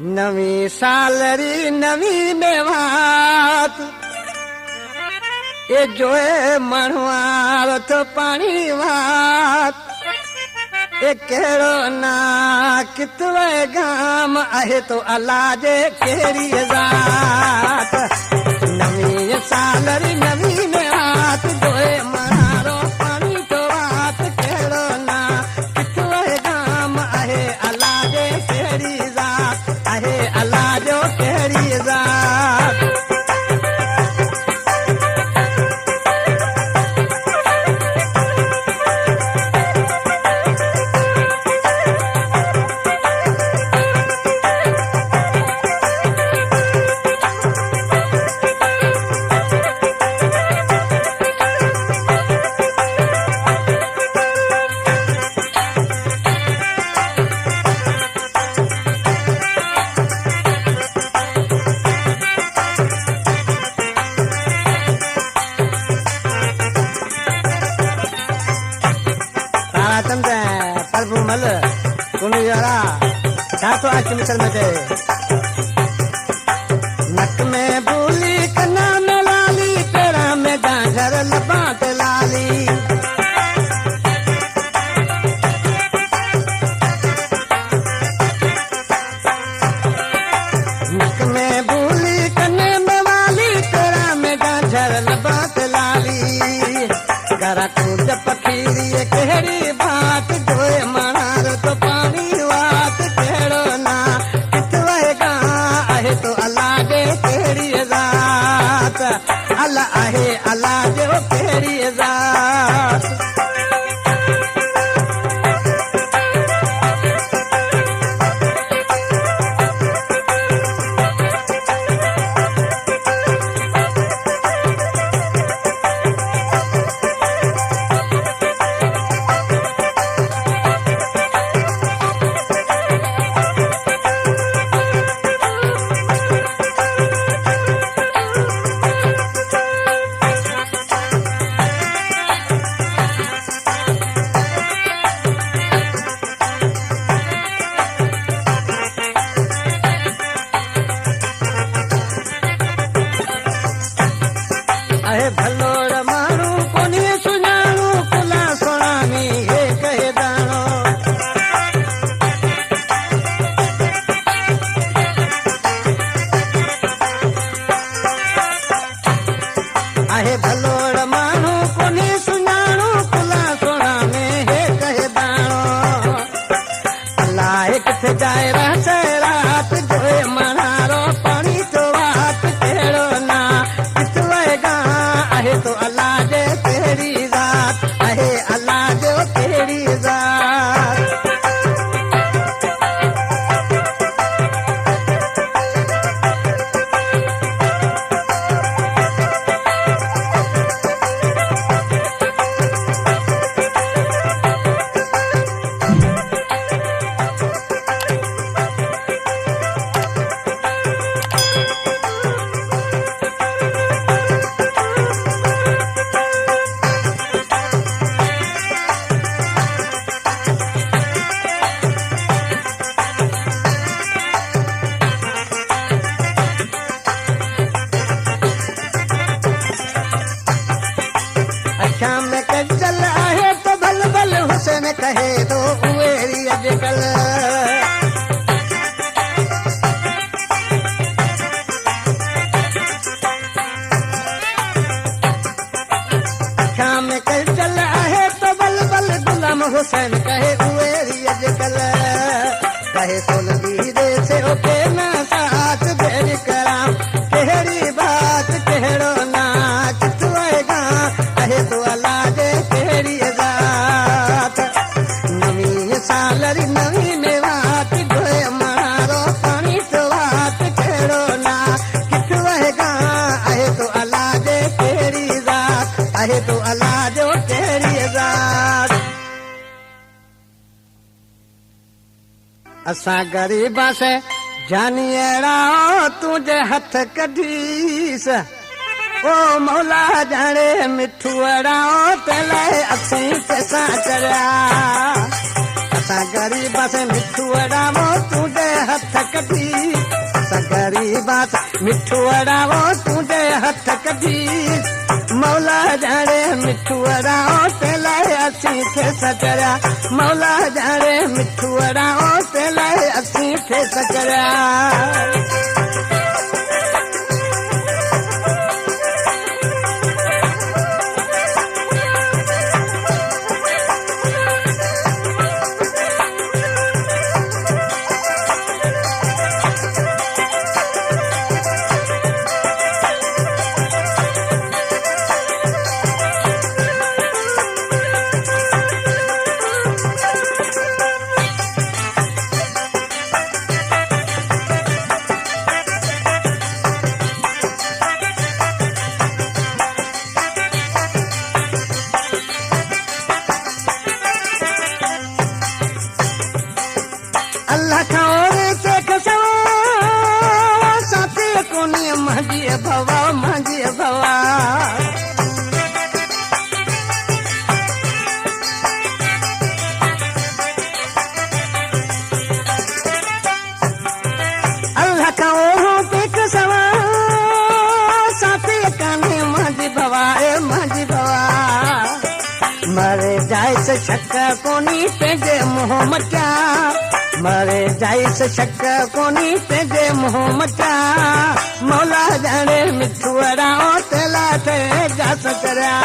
नवी सालरी नवी मेवात ए जोए मणुआर तो पानी वात ए केड़ो ना कितवे गाम आहे तो अल्लाह जे केड़ी ज़ात नवी सालरी नवी मेवात जोए मणारो पानी तो वात केड़ो ना कितवे गाम आहे अल्लाह जे केड़ी ज़ात आहे अल्लाह जो केड़ी ज़ात तो आज मिसल में दे नक में बूली कन्ना में लाली पेड़ा में डांगर लबाट लाली नक में बूली कन्ने में वाली पेड़ा में डांगर लबाट लाली करा कूद पखीरी केहड़ी बात जोए मनार तो पानी वात केड़ो ना कितवे गा आहे तो अल्लाह जे केड़ी ज़ात अल्लाह आहे अल्लाह जो केड़ी ज़ात आहे भलोड़ मारू कोनी सुनाणू कुला सोनामी हे कहे दानो आहे भलोड़ मारू कोनी सुनाणू कुला सोनामी हे कहे दानो अल्लाह किथे जाए रात जोए मनारो पानी तो वात केड़ो ना आहे तो अल्लाह जे केड़ी ज़ात आहे अल्लाह जो केड़ी ज़ात शाम में कजल आहे तो भल भल हुसैन कहे तो उवेरी अजकल शाम में कजल आहे तो भल भल गुलाम हुसैन कहे उवेरी अजकल कहे सोलगी दे से ओके ना साथ बेरी कराम केहड़ी बात केहड़ो ना चितवेगा कहे तो अल्लाह जे केड़ी ज़ात नवी सालरी नवी मेवात जोए मनारो पानी तो वात केड़ो ना कितवे गा आहे तो अल्लाह जे केड़ी ज़ात आहे तो अल्लाह जो केड़ी ज़ात असां गरीबा से जानी अड़ा तुझे हथ कढीस ओ मौला जाने मिठू अड़ाओ तेले असीं पैसा चढ़िया असां गरीब से मिठू अड़ावो तुझे हथ कढी ॻाल्हायांसि मिठू अड़ावो तुंहिंजे हथ कढी मौला ॼाणे मिठू अड़ावो ते लाइ असीं थे सचरिया मौला ॼाणे मिठू अड़ावो ते लाइ असीं थे सचरिया अल्लाह खाओ से कसो साथे कोनी मांझी भवा अल्लाह खाओ से कसो साथे काने मांझी भवा मरे जाए से शक कोनी पंहिंजे मुंह मचा मरे जाई से शक कोनी तेजे मुंह मचा मौला ॼाणे मिठू अड़ावो तेला थे जा सचरिया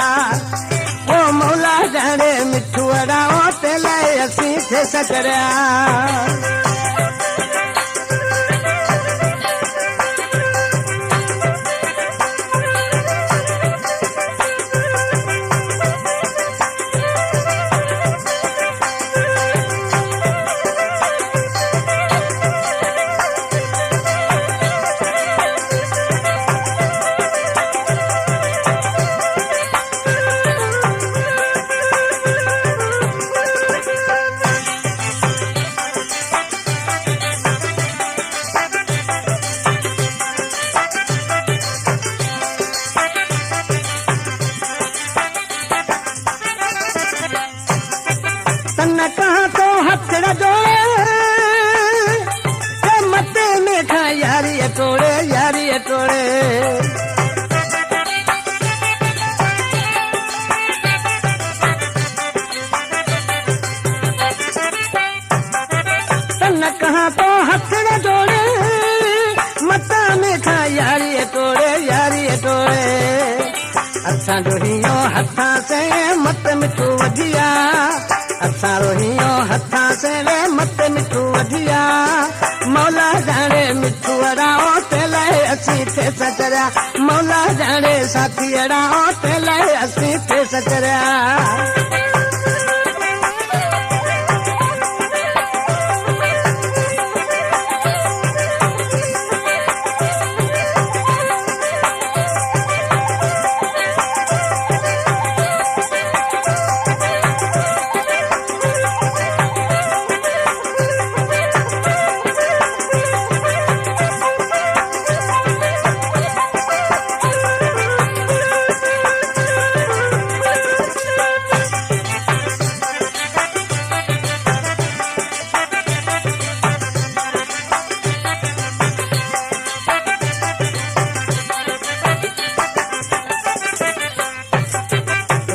ओ मौला ॼाणे मिठू अड़ावो तेला असीं थे सचरिया तन कहाँ तो हथ जोड़े मते में खा यारी टोड़े तन कहाँ तो हथ जोड़े मता में खा यारी टोड़े असां रोहियो हथां से मत मिठू वधिया असां रोहियो हथां से मत मिठू वधिया मौला ॼाणे मिठू अड़ावो ते लाइ असीं थे सचरिया मौला ॼाणे साथी अड़ावो ते लाइ असीं थे सचरिया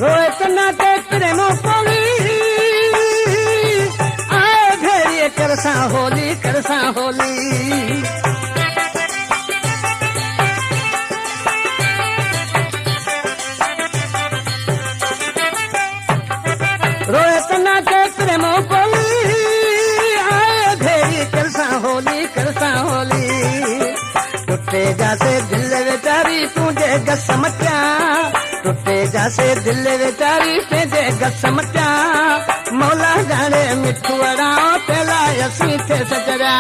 रोतना ते प्रेमो पोली आए भेड़िए करसा होली रोतना ते प्रेमो पोली आए भेड़िए करसा होली टुटे जासे दिल वेचारी तुझे गसमचा टुटे जासे दिल वेचारी तुझे गसमचा मौला ॼाणे मिठू अड़ावो ते लाइ असीं थे सचरिया